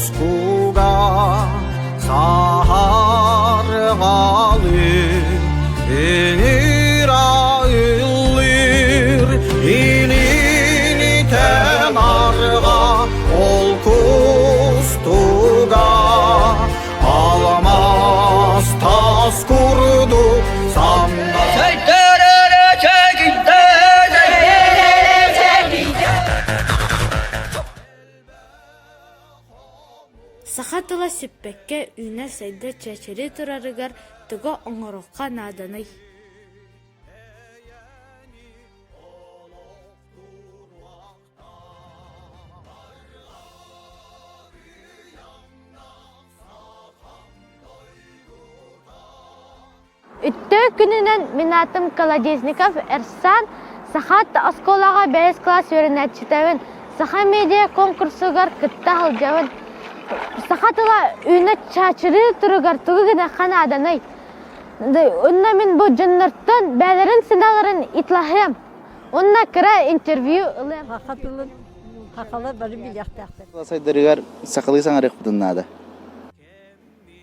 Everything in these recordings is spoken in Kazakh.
Uskuga sahargalı inirağılır ilini tenarga ol kustuga alamaz tas kurdu sanma Сахатыла сүппекке үйне сайды чәчері тұрарыгар түгі оңырыққа наданай. Үтті күнінен мен атым Колодезников Эрсан Сахат осколаға 5 класс өрінәтчітәвін Саха медиа конкурсугар кітті алжауын. Сахатыла үйне чачыры тұрығар тұғы гіне қана аданай. Онна мен бұл жыннырттан бәлерін сыналарын итлахым. Онна кіра интервью ылым. Сахатылын хақалы бәрі біляқтақты. Сайдарыгар сақалы саңарық бұдыннады.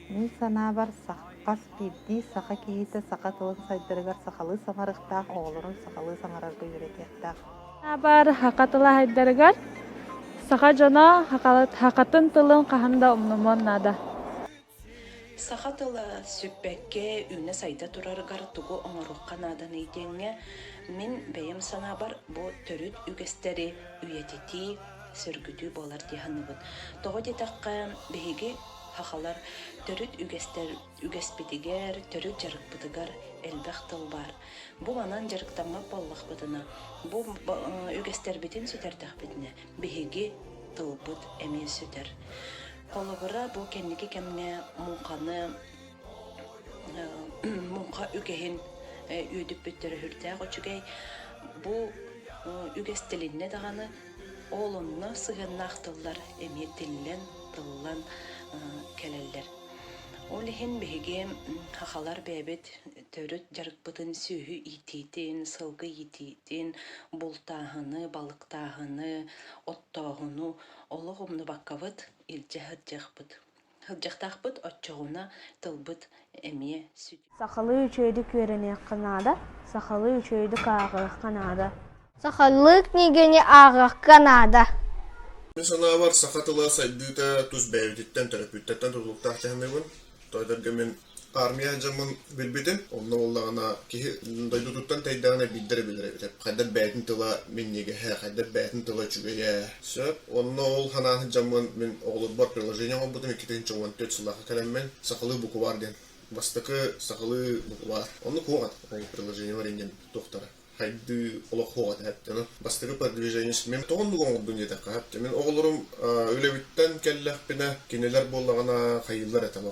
Мен сана бар саққас бейді, сақа кейті сақатылын сайдарыгар сақалы саңарықтақ, оғылырын сақалы саңарарға үйретектақ. Бар хақатыла хайдарыгар. Саха жона хақатын тылын қаханда умнумон нада. Сахатыла сүппекке үйне сайда турарыгар тугу оңорукка надан идеңе мен бәйім сана бар бу төрүт үгестери үйетети сөргүтүү болар диханыбын. Тоғы детаққа бейге хақалар төрүт үгеспетигер, төрүт жарықпытыгар элбәқ тыл бар. Бу анан жарықтамақ боллақ бұдына. Бу үгестер бітін сүтердақ бітіне. Бейге тылбыт әме сүтер. Қолыбыра бу кеннеге кемне мұңқа үгейін үйдіп бүттері хүрдәғ өчігей. Бу үгестелінне дағаны олынна сығыннақ тыллар әме тиллен тыллан кәлелер. Ол ехен бейге хақалар бәбет төріт жарықпытын сүйі итейтін, сылғы итейтін, бұлтағыны, балықтағыны, оттағыны, олы ғымны баққавыт илже хыржақпыт. Хыржақтақпыт отчағына тылбыт әме сүт. Сақалы үшөйді көріне қанада, сақалы үшөйді қағық қанада. Сахалык негене ағық қанада. Мен сана бар сақатыла сайдыта тұз бәйвдеттен терапевттен тұтылықтақ тәхмебін. Тойдарға мен армия жамын білбетін. Онна олағына кейі дойды тұттан тайдағына білдірі. Қайдар бәйтін тыла мен неге, қайдар бәйтін тыла чүгеге. Онна ол хананы жамын мен оғылыр бар приложение ғоббытым 2014 сылаға кәлеммен сақалы бұқы бар ден. Бастықы сақалы бұқы бар. Онны қоғат ол приложение бар енген тоқтары. Хайды олақ хоғат әптені. Бастығы продвижение мен тоғынды қоңылдың еді қағапты. Мен оғылырым өлевіттен кәлләқпіне кенелер болағына қайылдар әтім.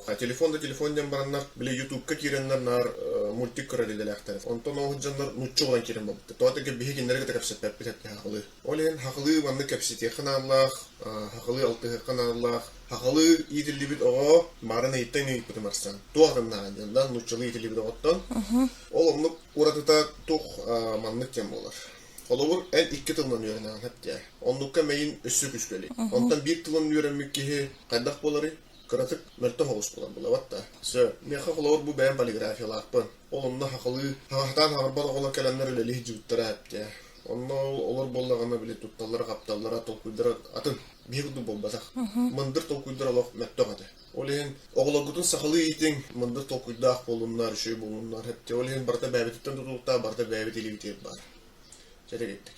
Телефонден бараннар, біле ютубқа керенлер нар мультик көрәлелер әқтәрі. Онтан оғы жанлар нұтчы олан керен бапты. Тоғатығы бейі кенлерге де кәпсет бәппет әпті хақылы. Олен хақылы ванны кәпсеті қаналлақ, хақылы алтығы қаналлақ, хақылы етілді біт оға марына еттен үйіп бұтым арсан. Туағын нағанден, нұтчылы етілді біт оғаттан. Ол омнық ұратыта тұқ манлык тем болар. Оловур ән 2 тылынан үйренен әпте. Онлыққа мәйін үсі күшкөлі. Онтан 1 тылын үйренмеккеге қайдақ болары, қыратық мөрті хоғыс болар болар ватта. Меха оловур бұл бәйін полиграфиялақпын. Олымны хақылы, хағақтан хағырбал оғылар кәлемдер өлі жүттірі әпте. Онна олар болағына біле тұтталары, қапталары, толкуйдары атын бейгуді болбасақ. Мындыр толкуйдар олақ мәтті оғады. Олеген оғылағыдың сақылы ейтің мындыр толкуйдақ болынлар, үшей болынлар әпте. Олеген барда бәйбеттен тұтылықта, барда бәйбет елевітеп бар. Жәре кеттік.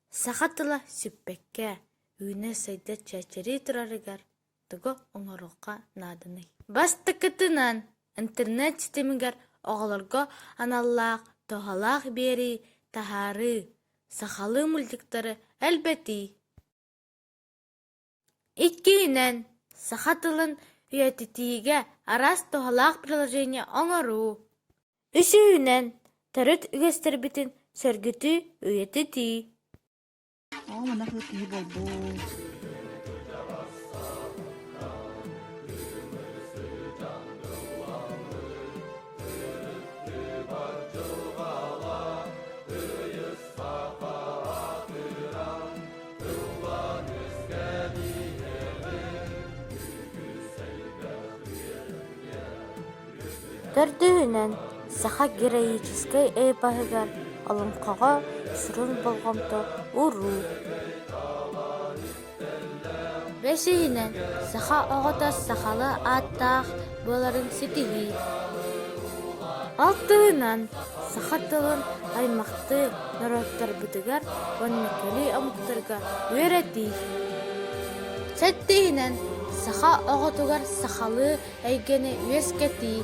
Сахатыла сүппекке үйне сайды чәчері тұрарыгар тұғы оңырыққа надынай. Басты кітінан интернет системігер оғыларға аналлақ, тоғалақ бері, тахары, сақалы мультиктары әлбәті. Иккейінен сахатылын үйететіге арас тоғалақ приложение оңыру. Үшіінен түріт үгестер бітін сөргіті үйететі. Мына хыты болбу. Төрдүһүнен саха героической эпохыгар алынкага сүрүн болгомто уру. Бешиһинен саха оҕото сахалы аттаах боларын ситиһи. Алтыынан саха тылын аймакты народтарбытыгар оннекели амуктарга үөрети. Сеттиһинен саха оҕотугар сахалы эйгени үескети.